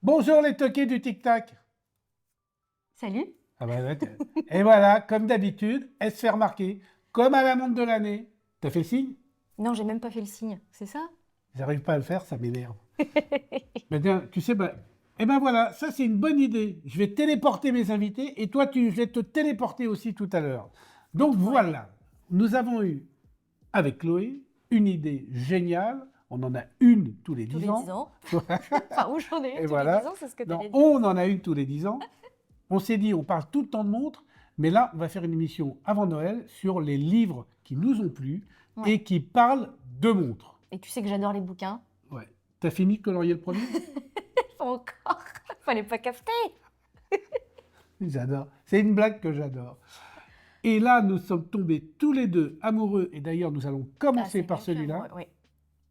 Bonjour les toqués du tic-tac. Salut. Ah bah ouais, et voilà, comme d'habitude, elle se fait remarquer, comme à la montre de l'année. T'as fait le signe? Non, j'ai même pas fait le signe, c'est ça? J'arrive pas à le faire, ça m'énerve. Mais bien, tu sais, eh ben voilà, ça c'est une bonne idée. Je vais téléporter mes invités et toi, je vais te téléporter aussi tout à l'heure. Donc voilà, nous avons eu, avec Chloé, une idée géniale. On en a une tous les 10 ans. 10 ans. Enfin, où j'en ai Et une tous voilà. les 10 ans, c'est ce que tu Non, allais dire. on en a une tous les 10 ans. On s'est dit, on parle tout le temps de montres, mais là, on va faire une émission avant Noël sur les livres qui nous ont plu Ouais. et qui parlent de montres. Et tu sais que j'adore les bouquins. Ouais. T'as fini de colorier le premier? Pas encore. Fallait pas capter. J'adore. C'est une blague que j'adore. Et là, nous sommes tombés tous les deux amoureux, et d'ailleurs, nous allons commencer par celui-là. Oui.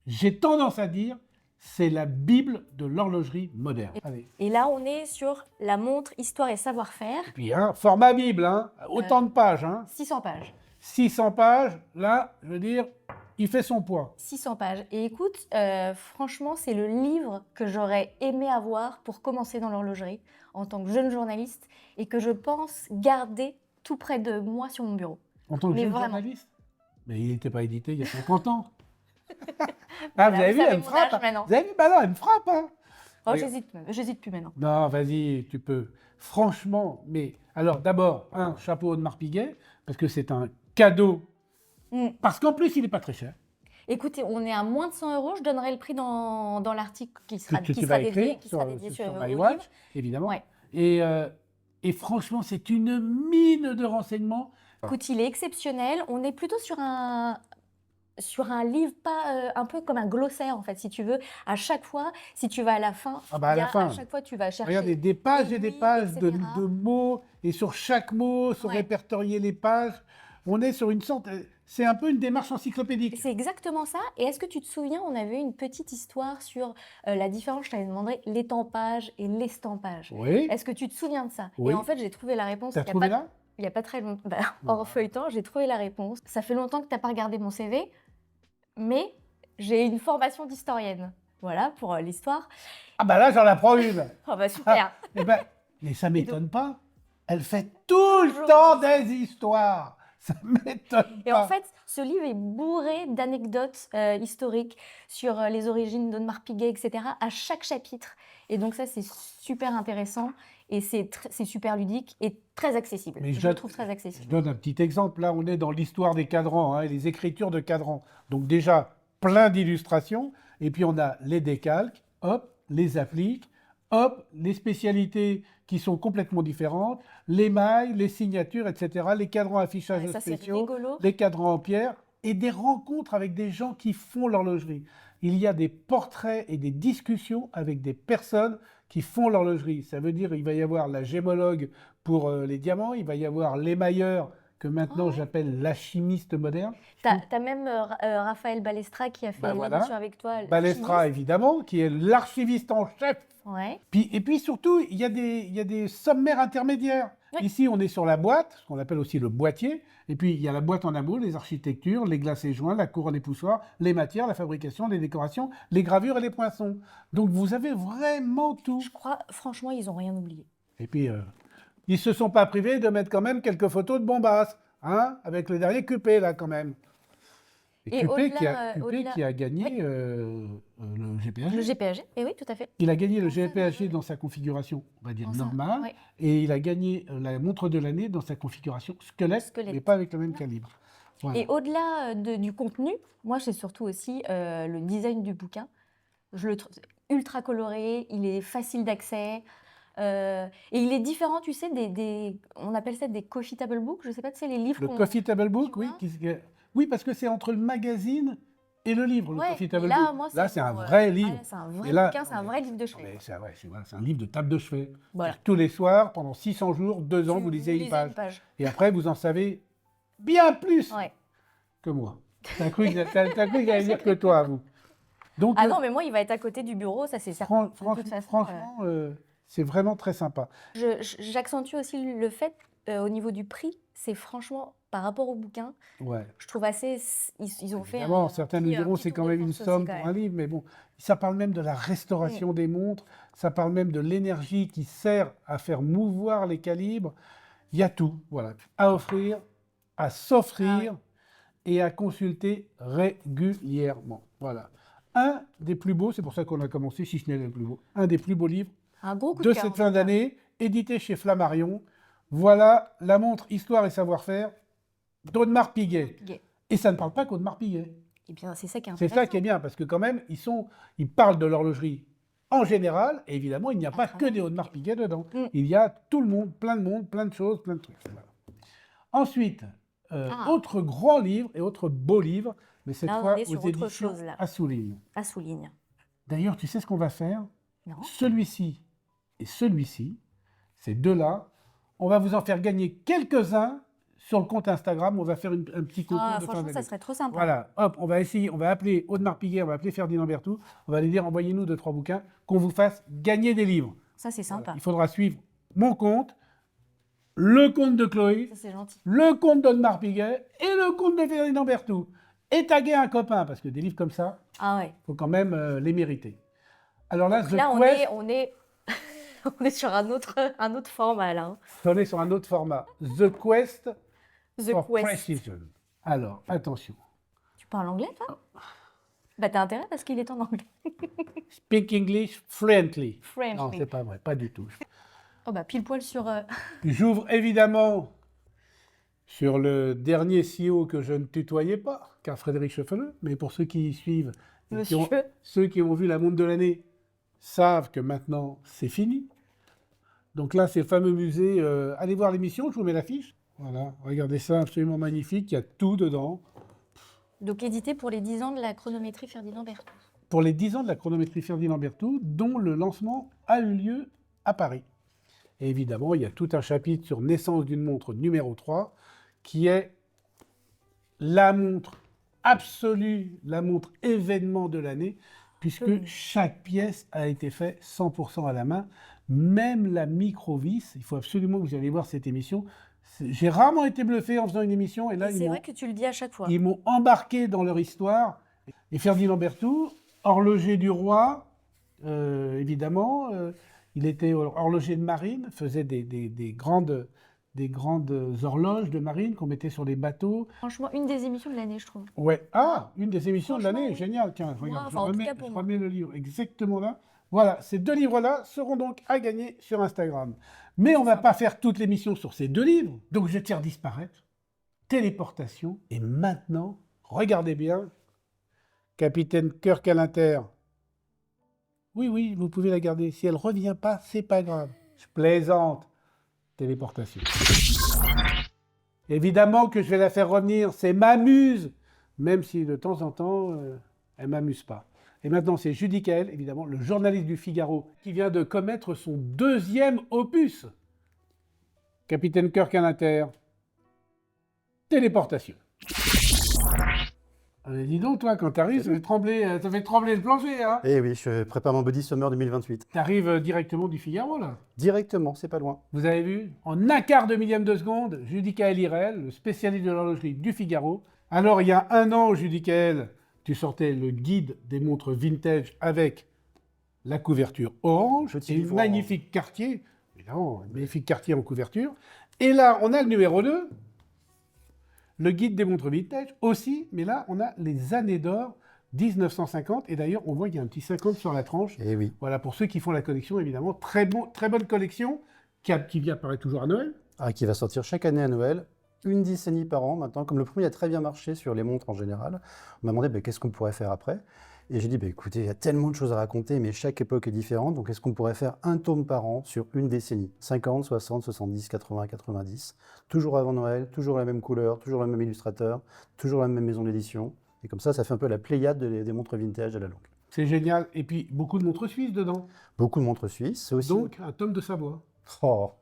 J'ai tendance à dire, c'est la Bible de l'horlogerie moderne. Allez. Et là, on est sur la montre Histoire et savoir-faire. Et puis, hein, format Bible, hein, autant de pages. Hein. 600 pages. 600 pages, là, je veux dire, il fait son poids. 600 pages. Et écoute, franchement, c'est le livre que j'aurais aimé avoir pour commencer dans l'horlogerie en tant que jeune journaliste et que je pense garder tout près de moi sur mon bureau. En tant que Mais jeune vraiment. journaliste? Mais il n'était pas édité il y a 50 ans. Ah, vous avez vu, elle me frappe. Vous avez vu, bah non, elle me frappe. Hein. Oh, j'hésite plus maintenant. Non, vas-y, tu peux. Franchement, mais alors d'abord, un chapeau de Marpiguet, parce que c'est un cadeau. Parce qu'en plus, il n'est pas très cher. Écoutez, on est à moins de 100 €. Je donnerai le prix dans l'article qui sera dédié sur MyWatch, évidemment. Ouais. Et franchement, c'est une mine de renseignements. Écoute, il est exceptionnel. On est plutôt sur un livre, pas un peu comme un glossaire, en fait, si tu veux. À chaque fois, si tu vas à la fin, à chaque fois, tu vas chercher. Regardez, des pages et des pages de mots, et sur chaque mot, sont répertoriées les pages. On est sur une sorte... C'est un peu une démarche encyclopédique. C'est exactement ça. Et est-ce que tu te souviens, on avait une petite histoire sur la différence, je t'avais demandé, l'étampage et l'estampage. Oui. Est-ce que tu te souviens de ça? Oui. Et en fait, j'ai trouvé la réponse. T'as trouvé là? Il n'y a pas très longtemps. En feuilletant, j'ai trouvé la réponse. Ça fait longtemps que tu n'as pas regardé mon CV, mais j'ai une formation d'historienne. Voilà, pour l'histoire. Ah bah là, j'en apprends une. Oh bah super. Mais ça m'étonne pas. Elle fait tout le temps des histoires. Ça m'étonne pas. Et en fait, ce livre est bourré d'anecdotes historiques sur les origines d'Audemars Piguet, etc. à chaque chapitre. Et donc ça, c'est super intéressant et c'est super ludique et très accessible. Mais je le trouve très accessible. Je donne un petit exemple. Là, on est dans l'histoire des cadrans, hein, et les écritures de cadrans. Donc déjà, plein d'illustrations. Et puis on a les décalques, hop, les appliques, hop, les spécialités qui sont complètement différentes, les mailles, les signatures, etc., les cadrans affichage spéciaux, les cadrans en pierre, et des rencontres avec des gens qui font l'horlogerie. Il y a des portraits et des discussions avec des personnes qui font l'horlogerie. Ça veut dire qu'il va y avoir la gémologue pour les diamants, il va y avoir l'émailleur, que maintenant j'appelle l'alchimiste moderne. Tu as même Raphaël Balestra qui a fait l'émission avec toi. Balestra, évidemment, qui est l'archiviste en chef. Ouais. Et puis surtout, il y a des sommaires intermédiaires. Oui. Ici, on est sur la boîte, ce qu'on appelle aussi le boîtier. Et puis, il y a la boîte en amont, les architectures, les glaces et joints, la couronne et poussoirs, les matières, la fabrication, les décorations, les gravures et les poinçons. Donc, vous avez vraiment tout. Je crois, franchement, ils n'ont rien oublié. Et puis, ils ne se sont pas privés de mettre quand même quelques photos de bombasses, hein, avec le dernier Cupé, là, quand même. Et Cupé qui a gagné le GPAG. Le GPAG, et oui, tout à fait. Il a gagné le GPAG dans sa configuration, on va dire, normale, et il a gagné la montre de l'année dans sa configuration squelette, mais pas avec le même calibre. Voilà. Et au-delà du contenu, moi, c'est surtout aussi le design du bouquin. Je le trouve ultra coloré, il est facile d'accès. Et il est différent, tu sais, on appelle ça des coffee table books, je sais pas, tu sais, les livres. Le coffee table book, oui. Oui, parce que c'est entre le magazine et le livre, le coffee table book. Là, c'est un vrai livre. C'est un vrai bouquin, c'est un vrai livre de chevet. C'est un livre de table de chevet. Voilà. Tous les soirs, pendant 600 jours, 2 ans, vous lisez une page. Et après, vous en savez bien plus que moi. T'as cru qu'il allait dire que toi, vous. Donc, non, mais moi, il va être à côté du bureau, ça c'est certain. Franchement, C'est vraiment très sympa. J'accentue aussi le fait, au niveau du prix, c'est franchement, par rapport au bouquin, Ouais. je trouve assez. Ils ont fait Évidemment, certains nous diront petit c'est tour quand de même une force aussi, somme quand pour même. un livre, mais bon, ça parle même de la restauration des montres, ça parle même de l'énergie qui sert à faire mouvoir les calibres. Il y a tout, voilà, à offrir, à s'offrir et à consulter régulièrement. Voilà. Un des plus beaux, c'est pour ça qu'on a commencé, si ce n'est le plus beau, un des plus beaux livres Un gros coup de de cœur, en cette tout fin cas. d'année, édité chez Flammarion. Voilà la montre Histoire et savoir-faire d'Audemars Piguet. Piguet. Et ça ne parle pas qu'Audemars Piguet. Eh bien, c'est ça qui est C'est intéressant. ça qui est bien, parce que quand même, ils parlent de l'horlogerie en général, et évidemment, il n'y a pas que des Audemars Piguet dedans. Il y a tout le monde, plein de choses, plein de trucs. Voilà. Ensuite, autre grand livre et autre beau livre, mais cette Là, on fois est sur aux autre éditions chose, là. Assouline. À souligne. D'ailleurs, tu sais ce qu'on va faire? Non. Celui-ci et celui-ci, ces deux-là, on va vous en faire gagner quelques-uns sur le compte Instagram. On va faire un petit concours de fin Franchement, d'année. ça serait trop sympa. Voilà, hop, on va essayer, on va appeler Audemars Piguet, on va appeler Ferdinand Berthoud, on va lui dire envoyez-nous 2-3 bouquins, qu'on vous fasse gagner des livres. Ça, c'est sympa. Voilà. Il faudra suivre mon compte, le compte de Chloé, Ça, c'est gentil. le compte d'Audemars Piguet et le compte de Ferdinand Berthoud. Et taguer un copain, parce que des livres comme ça, Ah ouais. il faut quand même les mériter. Alors là, Donc The là, Quest, on est sur un autre format, là. Hein. on est sur un autre format. The Quest The for Quest. Precision. Alors, attention. Tu parles anglais, toi? Bah, t'as intérêt parce qu'il est en anglais. Speak English fluently. French. Non, c'est pas vrai, pas du tout. Oh bah, pile poil sur... J'ouvre évidemment sur le dernier CEO que je ne tutoyais pas, car Frédéric Cheffeleux, mais pour ceux qui suivent, et Monsieur. ceux qui ont vu la montre de l'année savent que maintenant c'est fini. Donc là, c'est le fameux musée. Allez voir l'émission, je vous mets l'affiche. Voilà, regardez ça, absolument magnifique, il y a tout dedans. Donc, édité pour les 10 ans de la chronométrie Ferdinand Berthoud. Pour les 10 ans de la chronométrie Ferdinand Berthoud, dont le lancement a eu lieu à Paris. Et évidemment, il y a tout un chapitre sur Naissance d'une montre numéro 3, qui est la montre absolue, la montre événement de l'année, puisque chaque pièce a été faite 100% à la main, même la micro-vis. Il faut absolument que vous alliez voir cette émission. J'ai rarement été bluffé en faisant une émission, et là, C'est vrai que tu le dis à chaque fois. ils m'ont embarqué dans leur histoire. Et Ferdinand Berthoud, horloger du roi, évidemment, il était horloger de marine, faisait des grandes horloges de marine qu'on mettait sur les bateaux. Franchement, une des émissions de l'année, je trouve. Ouais. Ah, une des émissions de l'année, Franchement, oui. génial. Tiens, regarde, enfin, en tout cas pour je moi. remets le livre exactement là. Voilà, ces deux livres-là seront donc à gagner sur Instagram. Mais on ne va pas faire toute l'émission sur ces deux livres, donc je tire disparaître. Téléportation. Et maintenant, regardez bien, Capitaine Kirk à l'Inter. Oui, vous pouvez la garder. Si elle ne revient pas, c'est pas grave. Je plaisante. Téléportation. Évidemment que je vais la faire revenir, c'est ma muse, même si de temps en temps, elle ne m'amuse pas. Et maintenant, c'est Judicaël, évidemment, le journaliste du Figaro, qui vient de commettre son deuxième opus. Capitaine Kirk à l'Inter. Téléportation. Dis donc, toi, quand tu arrives, ça fait trembler le plancher, hein. Eh oui, je prépare mon Body Summer 2028. Tu arrives directement du Figaro, là. Directement, c'est pas loin. Vous avez vu, en un quart de millième de seconde, Judicaël Irel, le spécialiste de l'horlogerie du Figaro. Alors, il y a un an, Judicaël, tu sortais le guide des montres vintage avec la couverture orange Petit et une livre magnifique Cartier. Évidemment, un magnifique Cartier en couverture. Et là, on a le numéro 2, le guide des montres vintage aussi, mais là, on a les années d'or 1950. Et d'ailleurs, on voit qu'il y a un petit 50 sur la tranche. Eh oui. Voilà, pour ceux qui font la collection, évidemment. Très bonne collection qui vient apparaître toujours à Noël. Ah, qui va sortir chaque année à Noël. Une décennie par an maintenant. Comme le premier a très bien marché sur les montres en général, on m'a demandé qu'est-ce qu'on pourrait faire après. Et j'ai dit, écoutez, il y a tellement de choses à raconter, mais chaque époque est différente. Donc, est-ce qu'on pourrait faire un tome par an sur une décennie? 50, 60, 70, 80, 90. Toujours avant Noël, toujours la même couleur, toujours le même illustrateur, toujours la même maison d'édition. Et comme ça fait un peu la pléiade des montres vintage à la longue. C'est génial. Et puis, beaucoup de montres suisses dedans. Beaucoup de montres suisses. C'est aussi Donc, un tome de Savoie. Oh,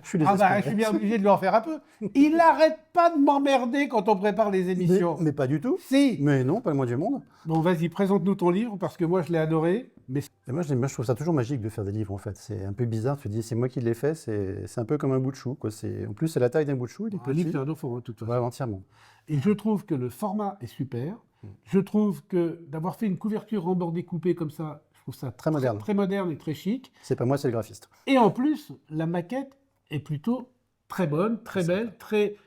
je suis Ah désespéré. bah, je suis bien obligé de lui en faire un peu. Il n'arrête pas de m'emmerder quand on prépare les émissions. Mais pas du tout. Si. Mais non, pas le moins du monde. Bon, vas-y, présente-nous ton livre, parce que moi, je l'ai adoré. Mais Et moi, je trouve ça toujours magique de faire des livres, en fait. C'est un peu bizarre. Tu te dis, c'est moi qui l'ai fait. C'est un peu comme un bout de chou, quoi. En plus, c'est la taille d'un bout de chou. Il est un livre, petit. c'est un enfant, hein, de toute façon. Ouais, entièrement. Et je trouve que le format est super. Je trouve que d'avoir fait une couverture en bord découpé comme ça, je trouve ça Très moderne. très moderne et très chic. C'est pas moi, c'est le graphiste. Et en plus, la maquette est plutôt très bonne, très belle,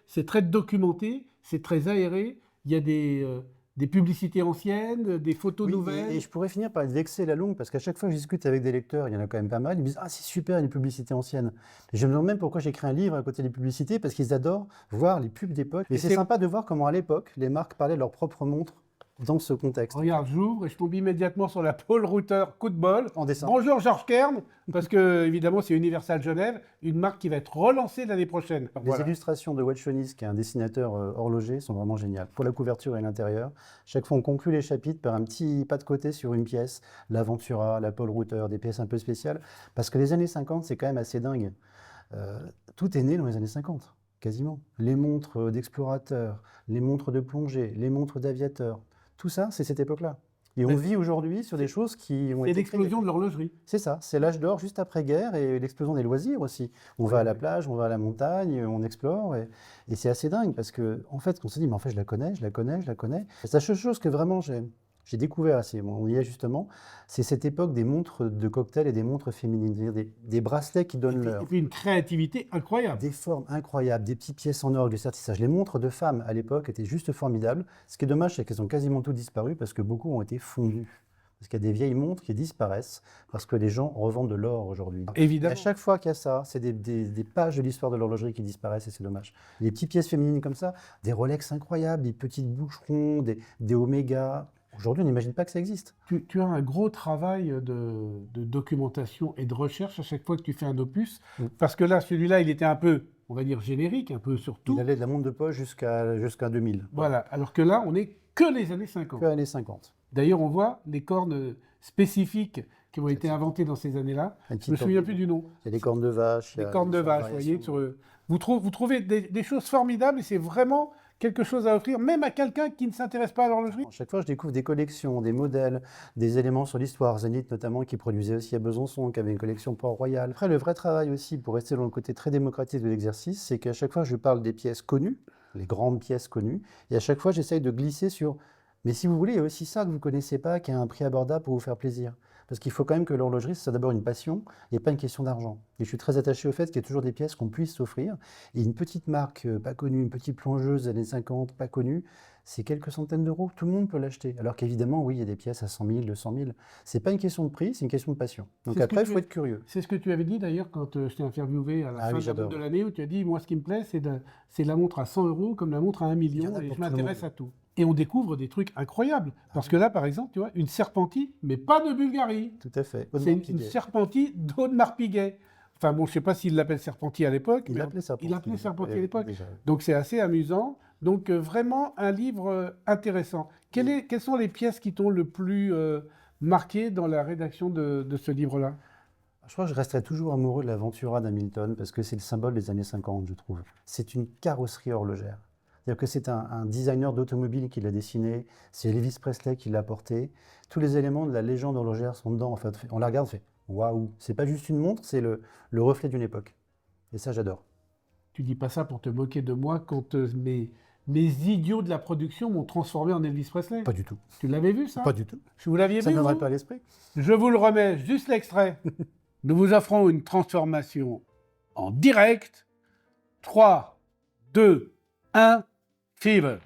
c'est très documenté, c'est très aéré. Il y a des publicités anciennes, des photos Oui, nouvelles. et je pourrais finir par être vexé la longue, parce qu'à chaque fois que je discute avec des lecteurs, il y en a quand même pas mal, ils me disent « Ah, c'est super, une publicité ancienne ». Je me demande même pourquoi j'écris un livre à côté des publicités, parce qu'ils adorent voir les pubs d'époque. Et c'est sympa de voir comment, à l'époque, les marques parlaient de leurs propres montres dans ce contexte. Regarde, j'ouvre et je tombe immédiatement sur la Paul Router coup de bol. En dessin. Bonjour Georges Kern, parce que évidemment c'est Universal Genève, une marque qui va être relancée l'année prochaine. Les Voilà. illustrations de Watchonis, qui est un dessinateur horloger, sont vraiment géniales. Pour la couverture et l'intérieur, chaque fois on conclut les chapitres par un petit pas de côté sur une pièce, l'Aventura, la Paul Router, des pièces un peu spéciales, parce que les années 50, c'est quand même assez dingue. Tout est né dans les années 50, quasiment. Les montres d'explorateurs, les montres de plongée, les montres d'aviateurs, tout ça, c'est cette époque-là. Et on Mais vit aujourd'hui sur des choses qui ont C'est été l'explosion créées. de l'horlogerie. C'est ça, c'est l'âge d'or juste après-guerre et l'explosion des loisirs aussi. On va à la plage, on va à la montagne, on explore et c'est assez dingue parce que en fait, on se dit mais en fait je la connais, je la connais, je la connais. Et la seule chose que vraiment j'ai découvert assez, on y est justement, c'est cette époque des montres de cocktail et des montres féminines, c'est-à-dire des bracelets qui donnent Et l'heure. puis une créativité incroyable. Des formes incroyables, des petites pièces en or, du sertissage. Les montres de femmes à l'époque étaient juste formidables. Ce qui est dommage, c'est qu'elles ont quasiment toutes disparu parce que beaucoup ont été fondues. Parce qu'il y a des vieilles montres qui disparaissent parce que les gens revendent de l'or aujourd'hui. Et Évidemment. à chaque fois qu'il y a ça, c'est des pages de l'histoire de l'horlogerie qui disparaissent et c'est dommage. Les petites pièces féminines comme ça, des Rolex incroyables, des petites boucherons, des Omega. Aujourd'hui, on n'imagine pas que ça existe. Tu as un gros travail de documentation et de recherche à chaque fois que tu fais un opus, parce que là, celui-là, il était un peu, on va dire, générique, un peu sur tout. Il allait de la montre de poche jusqu'à 2000. Voilà, alors que là, on n'est que les années 50. Que années 50. D'ailleurs, on voit les cornes spécifiques qui ont été inventées dans ces années-là. Je me souviens plus du nom. Il y a des cornes de vache. Les cornes de vache, vous voyez. Vous trouvez des choses formidables et c'est vraiment quelque chose à offrir, même à quelqu'un qui ne s'intéresse pas à l'horlogerie. Chaque fois, je découvre des collections, des modèles, des éléments sur l'histoire. Zenith, notamment, qui produisait aussi à Besançon, qui avait une collection Port-Royal. Après, le vrai travail aussi, pour rester dans le côté très démocratique de l'exercice, c'est qu'à chaque fois, je parle des pièces connues, les grandes pièces connues, et à chaque fois, j'essaye de glisser sur « mais si vous voulez, il y a aussi ça que vous ne connaissez pas, qui a un prix abordable pour vous faire plaisir ». Parce qu'il faut quand même que l'horlogerie, c'est d'abord une passion et pas une question d'argent. Et je suis très attaché au fait qu'il y ait toujours des pièces qu'on puisse s'offrir. Et une petite marque pas connue, une petite plongeuse des années 50, pas connue, c'est quelques centaines d'euros. Tout le monde peut l'acheter. Alors qu'évidemment, oui, il y a des pièces à 100 000, 200 000. C'est pas une question de prix, c'est une question de passion. Donc après, il faut être curieux. C'est ce que tu avais dit d'ailleurs quand je t'ai interviewé à la fin de l'année, où tu as dit, moi, ce qui me plaît, c'est la montre à 100 euros comme la montre à 1 million, et je m'intéresse à tout. Et on découvre des trucs incroyables. Parce que là, par exemple, tu vois, une Serpentie, mais pas de Bulgarie. Tout à fait. C'est une Serpentie d'Audemars Piguet. Enfin bon, je ne sais pas s'il l'appelle Serpentie à l'époque. Il l'appelait Serpentie. Il l'appelait Serpentie à l'époque. Donc c'est assez amusant. Donc vraiment un livre intéressant. Quelles sont les pièces qui t'ont le plus marqué dans la rédaction de ce livre-là? Je crois que je resterai toujours amoureux de l'Aventura d'Hamilton parce que c'est le symbole des années 50, je trouve. C'est une carrosserie horlogère. C'est-à-dire que c'est un designer d'automobile qui l'a dessiné, c'est Elvis Presley qui l'a porté. Tous les éléments de la légende horlogère sont dedans. En fait, on la regarde, on fait waouh. C'est pas juste une montre, c'est le reflet d'une époque. Et ça, j'adore. Tu dis pas ça pour te moquer de moi quand mes idiots de la production m'ont transformé en Elvis Presley? Pas du tout. Tu l'avais vu ça? Pas du tout. Vous l'aviez vu? Ça ne viendrait pas à l'esprit. Je vous le remets, juste l'extrait. Nous vous offrons une transformation en direct. 3, 2, 1, Fever.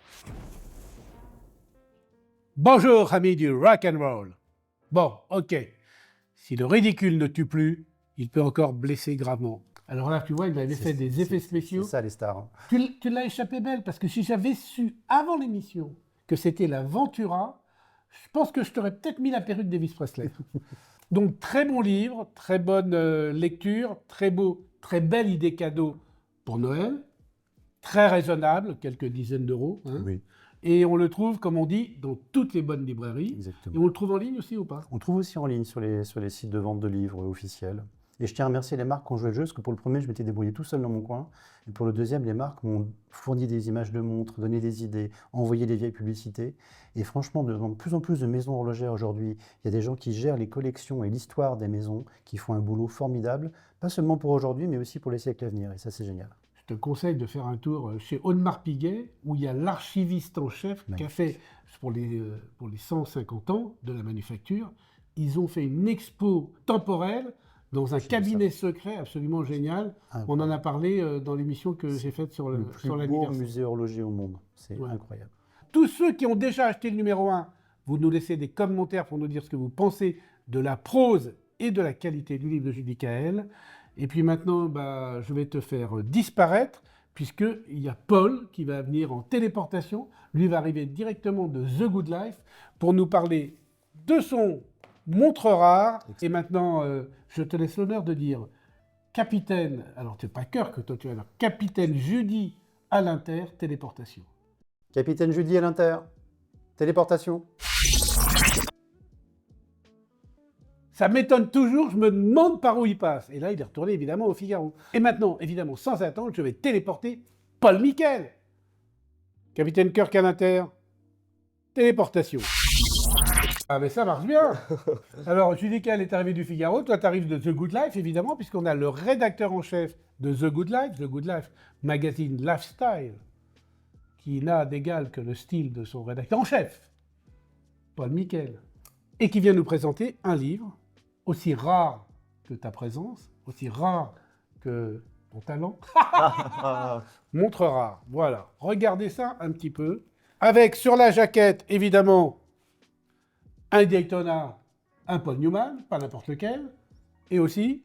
Bonjour, amis du rock and roll. Bon, ok. Si le ridicule ne tue plus, il peut encore blesser gravement. Alors là, tu vois, il avait fait des effets spéciaux. C'est ça, les stars. Hein. Tu l'as échappé belle, parce que si j'avais su avant l'émission que c'était la Ventura, je pense que je t'aurais peut-être mis la perruque d'Elvis Presley. Donc, très bon livre, très bonne lecture, très beau, très belle idée cadeau pour Noël, très raisonnable, quelques dizaines d'euros. Hein. Oui. Et on le trouve, comme on dit, dans toutes les bonnes librairies. Exactement. Et on le trouve en ligne aussi ou pas? On trouve aussi en ligne sur les sites de vente de livres officiels. Et je tiens à remercier les marques qui ont joué le jeu, parce que pour le premier, je m'étais débrouillé tout seul dans mon coin. Et pour le deuxième, les marques m'ont fourni des images de montres, donné des idées, envoyé des vieilles publicités. Et franchement, de plus en plus de maisons horlogères aujourd'hui, il y a des gens qui gèrent les collections et l'histoire des maisons, qui font un boulot formidable, pas seulement pour aujourd'hui, mais aussi pour les siècles à venir. Et ça, c'est génial. Je te conseille de faire un tour chez Audemars Piguet, où il y a l'archiviste en chef qui a fait, pour les 150 ans de la manufacture, ils ont fait une expo temporelle dans un cabinet secret absolument génial. On en a parlé dans l'émission que j'ai faite sur Le plus sur beau l'anniversaire. musée horloger au monde. C'est Ouais. incroyable. Tous ceux qui ont déjà acheté le numéro 1, vous nous laissez des commentaires pour nous dire ce que vous pensez de la prose et de la qualité du livre de Judy Kael. Et puis maintenant, je vais te faire disparaître, puisqu'il y a Paul qui va venir en téléportation. Lui va arriver directement de The Good Life pour nous parler de son montre rare. Et maintenant, je te laisse l'honneur de dire capitaine, alors c'est pas cœur que toi tu as là, capitaine Judy à l'Inter, téléportation. Capitaine Judy à l'Inter, téléportation. Ça m'étonne toujours, je me demande par où il passe. Et là, il est retourné évidemment au Figaro. Et maintenant, évidemment, sans attendre, je vais téléporter Paul Miquel. Capitaine Kirk à l'Inter, téléportation. Ah mais ça marche bien. Alors, Judy Kael est arrivé du Figaro, toi tu arrives de The Good Life, évidemment, puisqu'on a le rédacteur en chef de The Good Life magazine lifestyle, qui n'a d'égal que le style de son rédacteur en chef, Paul Miquel, et qui vient nous présenter un livre aussi rare que ta présence, aussi rare que ton talent. Montre rare, voilà. Regardez ça un petit peu. Avec sur la jaquette, évidemment, un Daytona, un Paul Newman, pas n'importe lequel, et aussi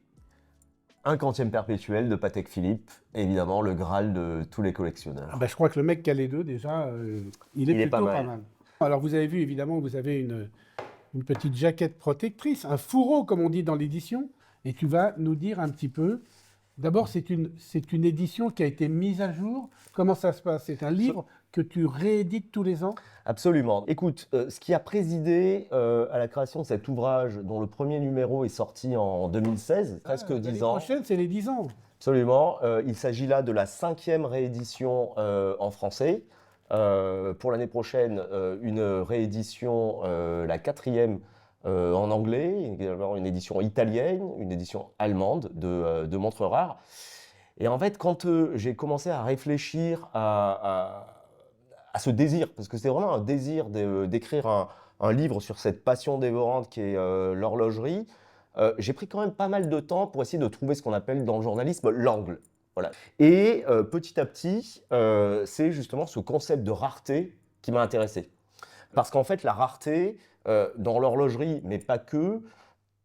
Un quantième perpétuel de Patek Philippe, évidemment le Graal de tous les collectionneurs. je crois que le mec qui a les deux, déjà, il est Il est plutôt pas pas mal. mal. Alors vous avez vu, évidemment, vous avez une petite jaquette protectrice, un fourreau, comme on dit dans l'édition, et tu vas nous dire un petit peu. D'abord, c'est une édition qui a été mise à jour. Comment ça se passe? C'est un livre que tu réédites tous les ans? Absolument. Écoute, ce qui a présidé à la création de cet ouvrage, dont le premier numéro est sorti en 2016, presque 10 L'année ans. prochaine, c'est les 10 ans. Absolument. Il s'agit là de la 5e réédition en français. Pour l'année prochaine, une réédition, la 4e en anglais, également une édition italienne, une édition allemande de montres rares. Et en fait, quand j'ai commencé à réfléchir à ce désir, parce que c'est vraiment un désir d'écrire un livre sur cette passion dévorante qui est l'horlogerie, j'ai pris quand même pas mal de temps pour essayer de trouver ce qu'on appelle dans le journalisme l'angle. Voilà. Et petit à petit, c'est justement ce concept de rareté qui m'a intéressé. Parce qu'en fait, la rareté, dans l'horlogerie, mais pas que,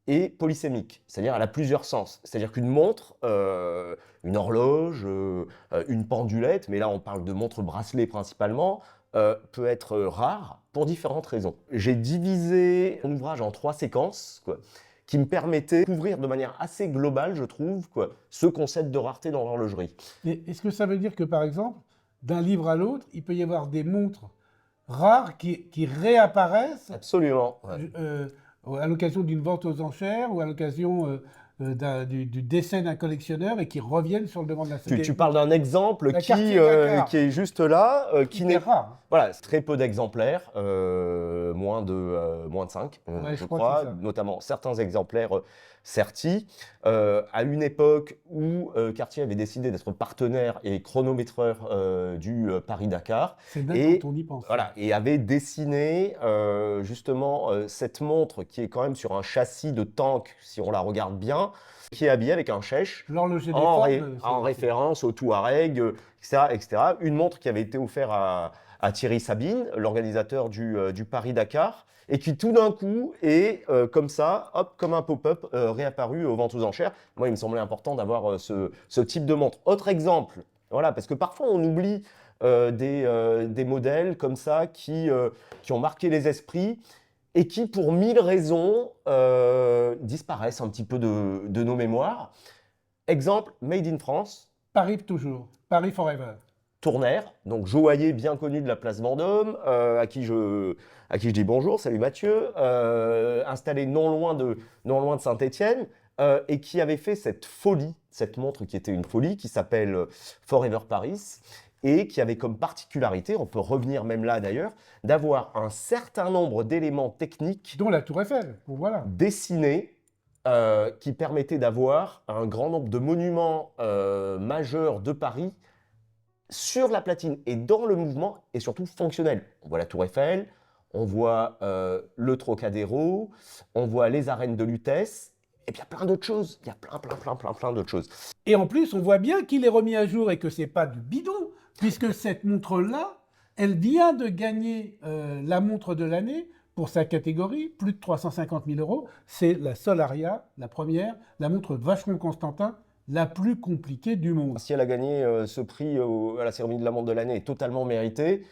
est polysémique, c'est-à-dire elle a plusieurs sens. C'est-à-dire qu'une montre, une horloge, une pendulette, mais là on parle de montre bracelet principalement, peut être rare pour différentes raisons. J'ai divisé mon ouvrage en 3 séquences, quoi, qui me permettaient de couvrir de manière assez globale, je trouve, quoi, ce concept de rareté dans l'horlogerie. Et est-ce que ça veut dire que, par exemple, d'un livre à l'autre, il peut y avoir des montres rares qui réapparaissent Absolument. Ouais. à l'occasion d'une vente aux enchères ou à l'occasion du décès d'un collectionneur et qui reviennent sur le devant de la scène? Tu parles d'un exemple La qui Cartier-Dakar. est juste là, qui Hyper n'est rare. Voilà, c'est très peu d'exemplaires, moins de 5, Ouais, je je crois crois, que c'est ça. notamment certains exemplaires Certi. À une époque où Cartier avait décidé d'être partenaire et chronométreur du Paris-Dakar, C'est dingue et quand on y pense. voilà, et avait dessiné justement cette montre qui est quand même sur un châssis de tank, si on la regarde bien, qui est habillée avec un chèche L'horloger des en, Ford, en référence au Touareg, etc., etc. Une montre qui avait été offerte à Thierry Sabine, l'organisateur du Paris-Dakar, et qui tout d'un coup est comme ça, hop, comme un pop-up, réapparu aux ventes aux enchères. Moi, il me semblait important d'avoir ce type de montre. Autre exemple, voilà, parce que parfois on oublie des modèles comme ça qui ont marqué les esprits et qui, pour 1000 raisons, disparaissent un petit peu de nos mémoires. Exemple, Made in France, Paris toujours. Paris forever. Tournaire, donc joaillier bien connu de la place Vendôme, à qui je dis bonjour, salut Mathieu, installé non loin de Saint-Étienne, et qui avait fait cette folie, cette montre qui était une folie, qui s'appelle Forever Paris, et qui avait comme particularité, on peut revenir même là d'ailleurs, d'avoir un certain nombre d'éléments techniques Dont la Tour Eiffel. Bon, voilà. dessinés qui permettaient d'avoir un grand nombre de monuments majeurs de Paris sur la platine et dans le mouvement et surtout fonctionnel. On voit la Tour Eiffel, on voit le Trocadéro, on voit les arènes de Lutèce, et puis il y a plein d'autres choses. Il y a plein d'autres choses. Et en plus, on voit bien qu'il est remis à jour et que c'est pas du bidon, puisque cette montre-là, elle vient de gagner la montre de l'année pour sa catégorie, plus de 350 000 euros. C'est la Solaria, la première, la montre Vacheron Constantin, la plus compliquée du monde. Si elle a gagné ce prix à la cérémonie de la montre de l'année, est totalement mérité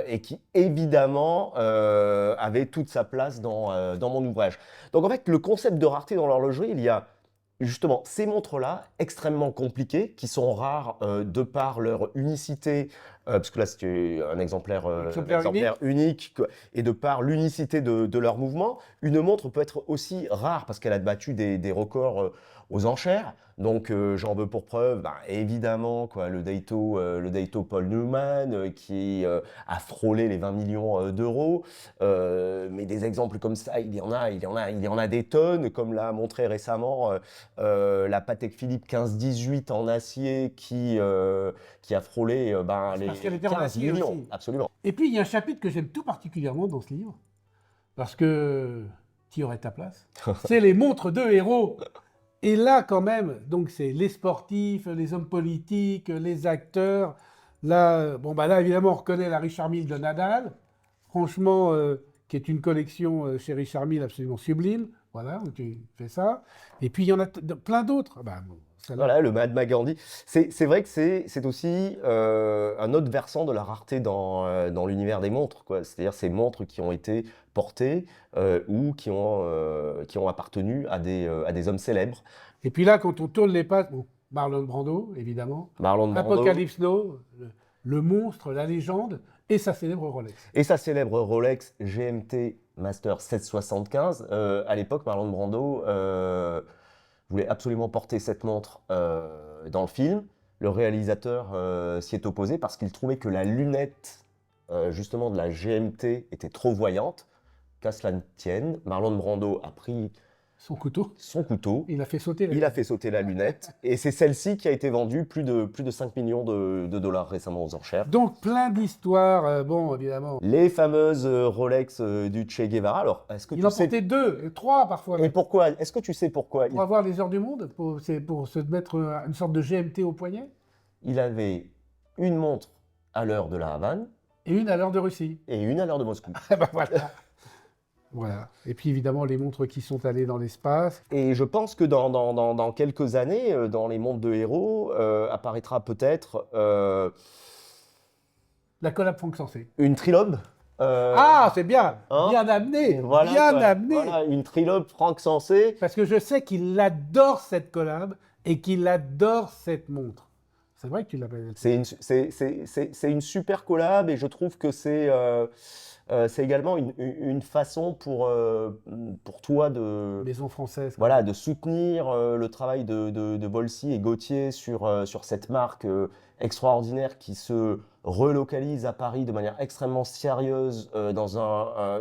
et qui évidemment avait toute sa place dans mon ouvrage. Donc en fait, le concept de rareté dans l'horlogerie, il y a justement ces montres-là extrêmement compliquées, qui sont rares de par leur unicité, parce que là c'est un exemplaire, unique, quoi, et de par l'unicité de leur mouvement. Une montre peut être aussi rare parce qu'elle a battu des records aux enchères. Donc j'en veux pour preuve, évidemment, quoi, le Daito Paul Newman qui a frôlé les 20 millions d'euros. Mais des exemples comme ça, il y en a des tonnes, comme l'a montré récemment la Patek Philippe 15-18 en acier qui a frôlé les Parce qu'elle était en 15 acier millions. aussi. Absolument. Et puis, il y a un chapitre que j'aime tout particulièrement dans ce livre, parce que tu aurais ta place. C'est les montres de héros. Et là, quand même, donc c'est les sportifs, les hommes politiques, les acteurs. Là, là, évidemment, on reconnaît la Richard Mille de Nadal, franchement, qui est une collection chez Richard Mille absolument sublime. Voilà, où tu fais ça. Et puis, il y en a plein d'autres. Celle-là. Voilà, le Mahatma Gandhi. C'est vrai que c'est aussi un autre versant de la rareté dans l'univers des montres, quoi. C'est-à-dire ces montres qui ont été portées ou qui ont appartenu à des hommes célèbres. Et puis là, quand on tourne les pattes, Marlon Brando, évidemment, Marlon Brando. Apocalypse Now, le monstre, la légende, et sa célèbre Rolex. Et sa célèbre Rolex GMT Master 775. À l'époque, Marlon Brando voulait absolument porter cette montre dans le film. Le réalisateur s'y est opposé parce qu'il trouvait que la lunette justement de la GMT était trop voyante. Qu'à cela ne tienne, Marlon Brando a pris Son couteau. il a fait sauter a fait sauter la lunette, et c'est celle-ci qui a été vendue plus de 5 millions de dollars récemment aux enchères. Donc plein d'histoires, évidemment. Les fameuses Rolex du Che Guevara. Alors, est-ce que Il tu en sais... portait 2, 3 parfois. Et pourquoi? Est-ce que tu sais pourquoi Pour avoir les heures du monde, c'est pour se mettre une sorte de GMT au poignet, il avait une montre à l'heure de la Havane et une à l'heure de Russie. et une à l'heure de Moscou. Voilà. Voilà. Et puis évidemment les montres qui sont allées dans l'espace. Et je pense que dans quelques années, dans les montres de héros, apparaîtra peut-être La collab Franck Sensé. une trilobe. C'est bien, hein bien amené, Voilà, bien quoi. amené. Voilà, une trilobe Franck Sensé. Parce que je sais qu'il adore cette collab et qu'il adore cette montre. C'est vrai que tu l'appelles. C'est une super collab, et je trouve que c'est également une façon pour toi de, Maison française. voilà, de soutenir le travail de Volsi et Gauthier sur cette marque extraordinaire qui se relocalise à Paris de manière extrêmement sérieuse dans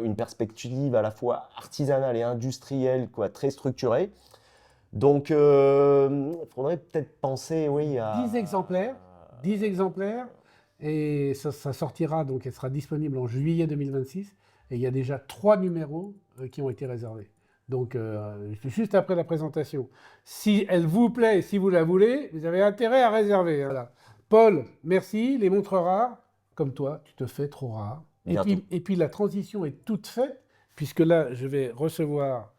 une perspective à la fois artisanale et industrielle, quoi, très structurée. Donc, il faudrait peut-être penser, oui, à... 10 exemplaires, et ça sortira, donc elle sera disponible en juillet 2026, et il y a déjà 3 numéros qui ont été réservés. Donc, juste après la présentation. Si elle vous plaît et si vous la voulez, vous avez intérêt à réserver. Voilà. Paul, merci. Les montres rares, comme toi, tu te fais trop rare. Et puis la transition est toute faite, puisque là, je vais recevoir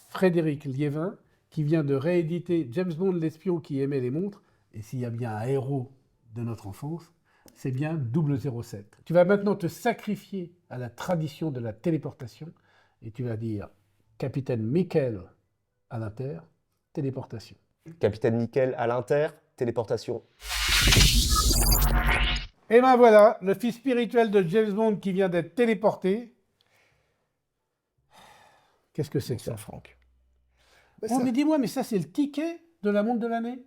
Frédéric Liévin, qui vient de rééditer James Bond, l'espion qui aimait les montres. Et s'il y a bien un héros de notre enfance, c'est bien 007. Tu vas maintenant te sacrifier à la tradition de la téléportation et tu vas dire Capitaine Michael à l'Inter, téléportation. Capitaine Nickel à l'Inter, téléportation. Et ben voilà, le fils spirituel de James Bond qui vient d'être téléporté. Qu'est-ce que c'est que ça, Franck? Bah, Oh, ça- mais dis-moi, mais ça, c'est le ticket de la montre de l'année?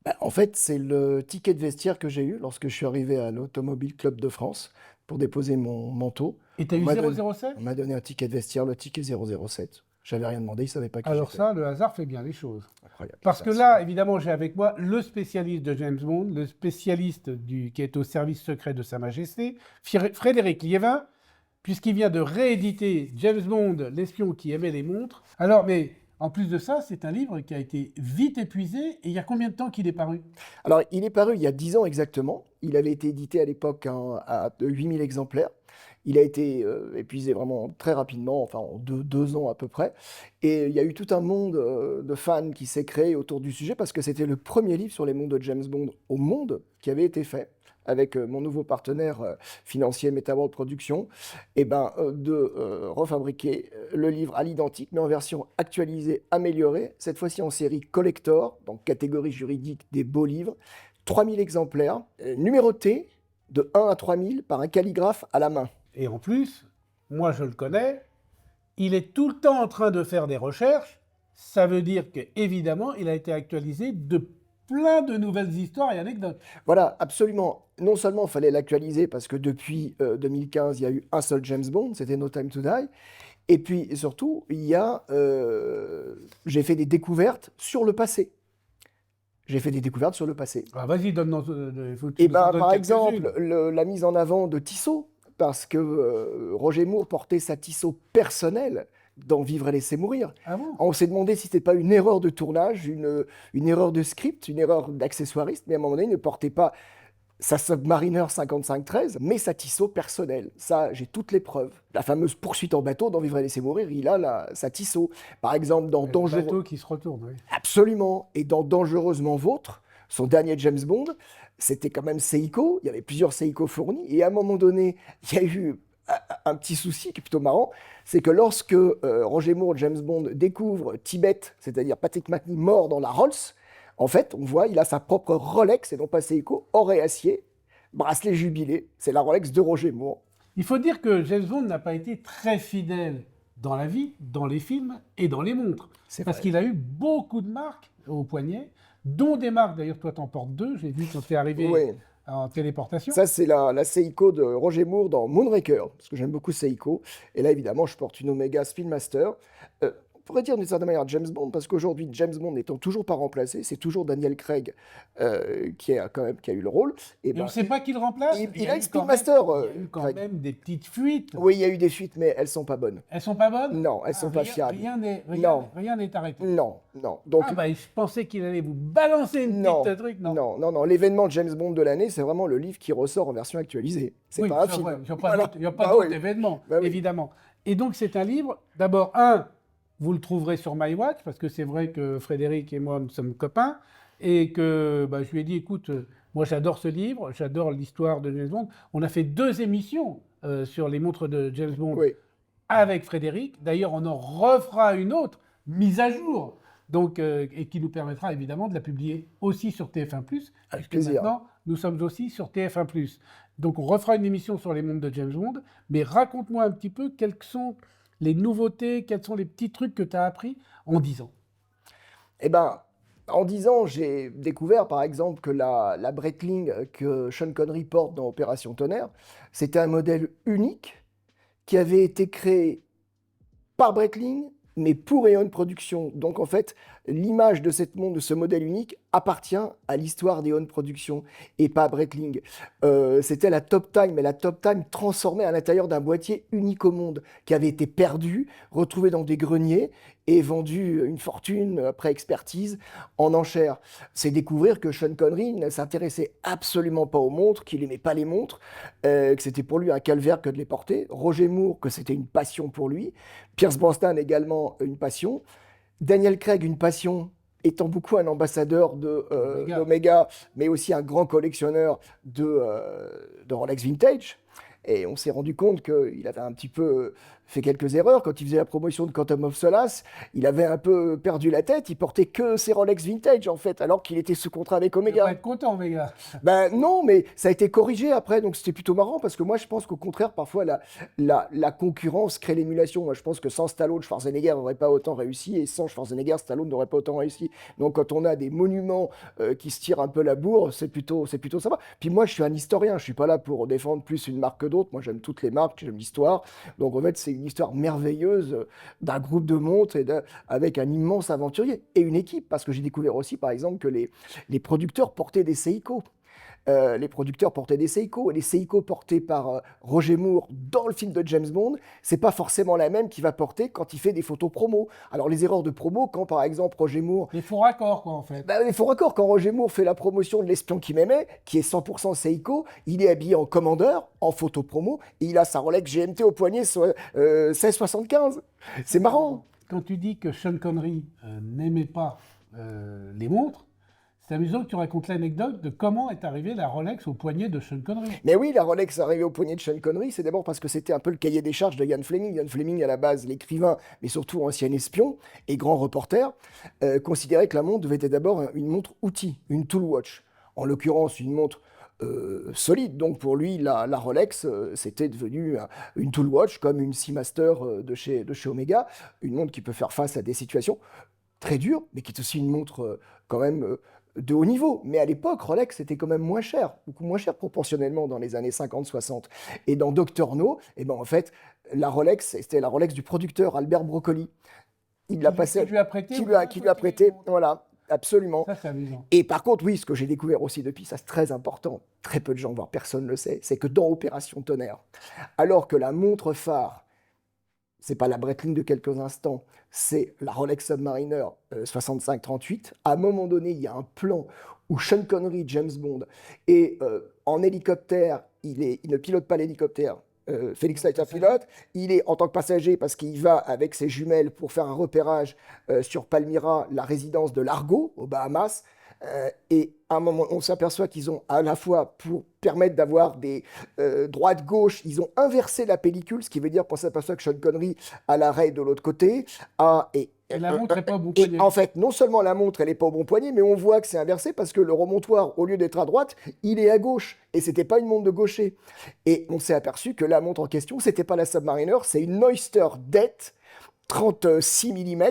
Bah, en fait, c'est le ticket de vestiaire que j'ai eu lorsque je suis arrivé à l'Automobile Club de France pour déposer mon manteau. Et t'as On eu m'a donné, 007? on m'a donné un ticket de vestiaire, le ticket 007. J'avais rien demandé, ils ne savaient pas qui Alors j'étais. ça, le hasard fait bien les choses. Incroyable. Parce que Merci. là, évidemment, j'ai avec moi le spécialiste de James Bond, le spécialiste qui est au service secret de Sa Majesté, Frédéric Liévin, puisqu'il vient de rééditer James Bond, l'espion qui aimait les montres. Alors, mais en plus de ça, c'est un livre qui a été vite épuisé. Et il y a combien de temps qu'il est paru? Alors, il est paru il y a 10 ans exactement. Il avait été édité à l'époque à 8000 exemplaires. Il a été épuisé vraiment très rapidement, enfin en 2 ans à peu près. Et il y a eu tout un monde de fans qui s'est créé autour du sujet parce que c'était le premier livre sur les mondes de James Bond au monde qui avait été fait avec mon nouveau partenaire financier Metaworld Productions, et de refabriquer le livre à l'identique, mais en version actualisée, améliorée, cette fois-ci en série collector, donc catégorie juridique des beaux livres, 3000 exemplaires, numérotés de 1 à 3000 par un calligraphe à la main. Et en plus, moi je le connais, il est tout le temps en train de faire des recherches. Ça veut dire qu'évidemment, il a été actualisé de plein de nouvelles histoires et anecdotes. Voilà, absolument. Non seulement il fallait l'actualiser parce que depuis 2015, il y a eu un seul James Bond, c'était No Time to Die. Et puis surtout, j'ai fait des découvertes sur le passé. J'ai fait des découvertes sur le passé. Ah, vas-y, donne-nous. Faut que tu Et nous en donnes par quelques-unes. exemple, la mise en avant de Tissot, parce que Roger Moore portait sa Tissot personnelle dans Vivre et laisser mourir. Ah bon? On s'est demandé si c'était pas une erreur de tournage, une erreur de script, une erreur d'accessoiriste, mais à un moment donné, il ne portait pas sa Submariner 5513, mais sa Tissot personnelle. Ça, j'ai toutes les preuves. La fameuse poursuite en bateau dans Vivre et laisser mourir, il a sa Tissot. Par exemple, dans Le Dangereux... bateau qui se retourne, oui. Absolument. Et dans Dangereusement Vôtre, son dernier James Bond, c'était quand même Seiko. Il y avait plusieurs Seiko fournis. Et à un moment donné, il y a eu un petit souci qui est plutôt marrant. C'est que lorsque Roger Moore, James Bond, découvre Tibet, c'est-à-dire Patrick Macnee mort dans la Rolls, en fait, on voit, il a sa propre Rolex, et non pas Seiko, or et acier, bracelet jubilé. C'est la Rolex de Roger Moore. Il faut dire que James Bond n'a pas été très fidèle dans la vie, dans les films et dans les montres. C'est Parce vrai. qu'il a eu beaucoup de marques au poignet, dont des marques, d'ailleurs toi t'en portes deux, j'ai vu quand tu es arrivé Oui. en téléportation. Ça, c'est la Seiko de Roger Moore dans Moonraker, parce que j'aime beaucoup Seiko. Et là, évidemment, je porte une Omega Speedmaster. On pourrait dire d'une certaine manière James Bond, parce qu'aujourd'hui, James Bond n'étant toujours pas remplacé, c'est toujours Daniel Craig qui a eu le rôle. Et Et on ne sait pas qui le remplace. il a eu une quand Speedmaster, même- Il y a eu quand Craig. même des petites fuites. Oui, il y a eu des fuites, mais elles sont pas bonnes. Elles sont pas bonnes? Non, elles sont pas fiables. Rien n'est Non. arrêté. Non, non. Donc, Ah bah je pensais qu'il allait vous balancer une non, petite truc. Non. non. L'événement James Bond de l'année, c'est vraiment le livre qui ressort en version actualisée. C'est Oui, pas un ça, film. ouais, il n'y a pas Voilà. d'autre- il y a pas Bah d'autre oui. événement, Bah oui. évidemment. Et donc, c'est un livre, d'abord, vous le trouverez sur MyWatch, parce que c'est vrai que Frédéric et moi, nous sommes copains, et que je lui ai dit, écoute, moi j'adore ce livre, j'adore l'histoire de James Bond. On a fait 2 émissions sur les montres de James Bond Oui. avec Frédéric. D'ailleurs, on en refera une autre, mise à jour, donc, et qui nous permettra évidemment de la publier aussi sur TF1+, puisque plaisir. maintenant, nous sommes aussi sur TF1+. Donc, on refera une émission sur les montres de James Bond, mais raconte-moi un petit peu quelles sont les nouveautés, quels sont les petits trucs que tu as appris en 10 ans. Eh ben, en 10 ans, j'ai découvert par exemple que la Breitling que Sean Connery porte dans Opération Tonnerre, c'était un modèle unique qui avait été créé par Breitling, mais pour Eon Productions. Donc en fait, l'image de cette montre, de ce modèle unique, appartient à l'histoire d'Eon Productions et pas à Breitling. C'était la Top Time, mais la Top Time transformée à l'intérieur d'un boîtier unique au monde, qui avait été perdu, retrouvé dans des greniers et vendu une fortune après expertise en enchères. C'est découvrir que Sean Connery ne s'intéressait absolument pas aux montres, qu'il n'aimait pas les montres, que c'était pour lui un calvaire que de les porter. Roger Moore, que c'était une passion pour lui. Pierce Brosnan également une passion. Daniel Craig, une passion, étant beaucoup un ambassadeur d'Omega, mais aussi un grand collectionneur de Rolex Vintage. Et on s'est rendu compte qu'il avait un petit peu fait quelques erreurs. Quand il faisait la promotion de Quantum of Solace, il avait un peu perdu la tête. Il portait que ses Rolex vintage, en fait, alors qu'il était sous contrat avec Tu vas Omega. être content, Omega. Ben non, mais ça a été corrigé après, donc c'était plutôt marrant, parce que moi, je pense qu'au contraire, parfois, la concurrence crée l'émulation. Moi, je pense que sans Stallone, Schwarzenegger n'aurait pas autant réussi, et sans Schwarzenegger, Stallone n'aurait pas autant réussi. Donc, quand on a des monuments qui se tirent un peu la bourre, c'est plutôt sympa. Puis moi, je suis un historien, je suis pas là pour défendre plus une marque que d'autres. Moi, j'aime toutes les marques, j'aime l'histoire. Donc, en fait, c'est une histoire merveilleuse d'un groupe de montres avec un immense aventurier et une équipe, parce que j'ai découvert aussi, par exemple, que les producteurs portaient des Seiko. Les producteurs portaient des Seiko, et les Seiko portés par Roger Moore dans le film de James Bond, c'est pas forcément la même qu'il va porter quand il fait des photos promo. Alors les erreurs de promo, quand par exemple Roger Moore, Les faux raccords, quoi, en fait. il faut raccord, quand Roger Moore fait la promotion de l'espion qui m'aimait, qui est 100% Seiko, il est habillé en commandeur, en photo promo, et il a sa Rolex GMT au poignet 1675. C'est marrant. Quand tu dis que Sean Connery n'aimait pas les montres, c'est amusant que tu racontes l'anecdote de comment est arrivée la Rolex au poignet de Sean Connery. Mais oui, la Rolex arrivée au poignet de Sean Connery, c'est d'abord parce que c'était un peu le cahier des charges de Ian Fleming. Ian Fleming, à la base, l'écrivain, mais surtout ancien espion et grand reporter, considérait que la montre devait être d'abord une montre outil, une tool watch. En l'occurrence, une montre solide. Donc pour lui, la Rolex, c'était devenu une tool watch comme une Seamaster de chez Omega, une montre qui peut faire face à des situations très dures, mais qui est aussi une montre quand même de haut niveau. Mais à l'époque, Rolex était quand même moins cher, beaucoup moins cher proportionnellement dans les années 50-60. Et dans Dr. No, eh ben, en fait, la Rolex, c'était la Rolex du producteur Albert Broccoli. Il l'a passé, Qui lui a prêté qui lui a prêté, voilà, absolument. Ça, c'est amusant. Et par contre, oui, ce que j'ai découvert aussi depuis, ça c'est très important, très peu de gens, voire personne ne le sait, c'est que dans Opération Tonnerre, alors que la montre phare, c'est pas la Breitling de quelques instants, c'est la Rolex Submariner 6538. À un moment donné, il y a un plan où Sean Connery, James Bond, est en hélicoptère. Il ne pilote pas l'hélicoptère. Félix Leiter pilote. Il est en tant que passager parce qu'il va avec ses jumelles pour faire un repérage sur Palmyra, la résidence de Largo, aux Bahamas. Et à un moment, on s'aperçoit qu'ils ont à la fois, pour permettre d'avoir des droite-gauche, ils ont inversé la pellicule, ce qui veut dire qu'on s'aperçoit que Sean Connery a l'arrêt de l'autre côté. Et la montre n'est pas au bon Et poignet. en fait, non seulement la montre, elle n'est pas au bon poignet, mais on voit que c'est inversé parce que le remontoir, au lieu d'être à droite, il est à gauche. Et c'était pas une montre de gaucher. Et on s'est aperçu que la montre en question, c'était pas la Submariner, c'est une Oyster Det 36 mm,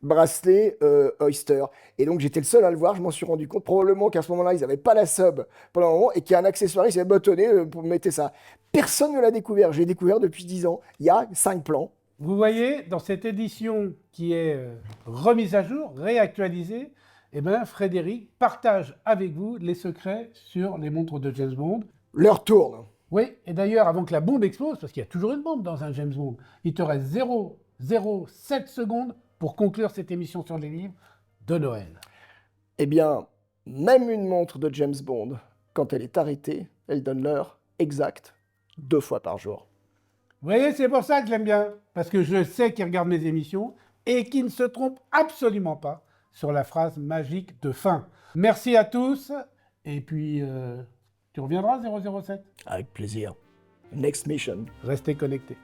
bracelet Oyster. Et donc j'étais le seul à le voir, je m'en suis rendu compte. Probablement qu'à ce moment-là, ils n'avaient pas la sub pendant un moment et qu'il y a un accessoire, ils avaient bâtonné pour mettre ça. Personne ne l'a découvert. J'ai découvert depuis 10 ans. Il y a 5 plans. Vous voyez, dans cette édition qui est remise à jour, réactualisée, eh ben, Frédéric partage avec vous les secrets sur les montres de James Bond. L'heure tourne. Oui, et d'ailleurs, avant que la bombe explose, parce qu'il y a toujours une bombe dans un James Bond, il te reste 0,07 secondes pour conclure cette émission sur les livres de Noël. Eh bien, même une montre de James Bond, quand elle est arrêtée, elle donne l'heure exacte 2 fois par jour. Vous voyez, c'est pour ça que j'aime bien, parce que je sais qu'il regarde mes émissions et qu'il ne se trompe absolument pas sur la phrase magique de fin. Merci à tous, et puis tu reviendras 007. Avec plaisir. Next mission. Restez connectés.